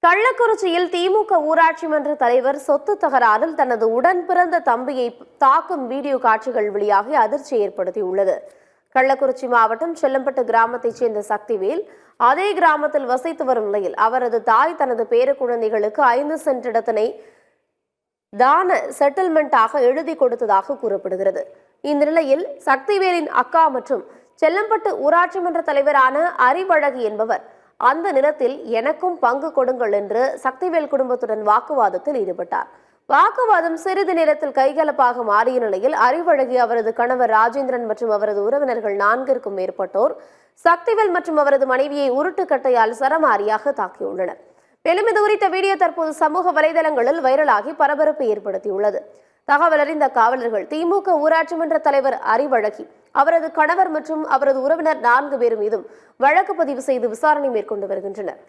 கள்ளக்குறிச்சியில் திமுக ஊராட்சி மன்ற தலைவர் சொத்து தகராறில் தனது உடன் பிறந்த தம்பியை தாக்கும் வீடியோ காட்சிகள் வெளியாகி அதிர்ச்சி ஏற்படுத்தியுள்ளது. கள்ளக்குறிச்சி மாவட்டம் செல்லம்பட்டு கிராமத்தைச் சேர்ந்த சக்திவேல் அதே கிராமத்தில் வசித்து வரும் நிலையில் அவரது தாய் தனது பேர குழந்தைகளுக்கு 5 சென்ட் இடத்தினை தான செட்டில்மெண்டாக எழுதி கொடுத்ததாக கூறப்படுகிறது. இந்த நிலையில் சக்திவேலின் அக்கா மற்றும் செல்லம்பட்டு ஊராட்சி மன்ற தலைவரான அறிவழகி என்பவர் அந்த நிலத்தில் எனக்கும் பங்கு கொடுங்கள் என்று சக்திவேல் குடும்பத்துடன் வாக்குவாதத்தில் ஈடுபட்டார். வாக்குவாதம் சிறிது நேரத்தில் கைகலப்பாக மாறிய நிலையில் அறிவழகி, அவரது கணவர் ராஜேந்திரன் மற்றும் அவரது உறவினர்கள் 4க்கும் மேற்பட்டோர் சக்திவேல் மற்றும் அவரது மனைவியை உருட்டுக்கட்டையால் சரமாரியாக தாக்கியுள்ளனர். மேலும் இது குறித்த வீடியோ தற்போது சமூக வலைதளங்களில் வைரலாகி பரபரப்பு ஏற்படுத்தியுள்ளது. தகவல் அறிந்த காவலர்கள் திமுக ஊராட்சி மன்ற தலைவர் அறிவழகி, அவரது கணவர் மற்றும் அவரது உறவினர் 4 பேர் மீதும் வழக்கு பதிவு செய்து விசாரணை மேற்கொண்டு வருகின்றனர்.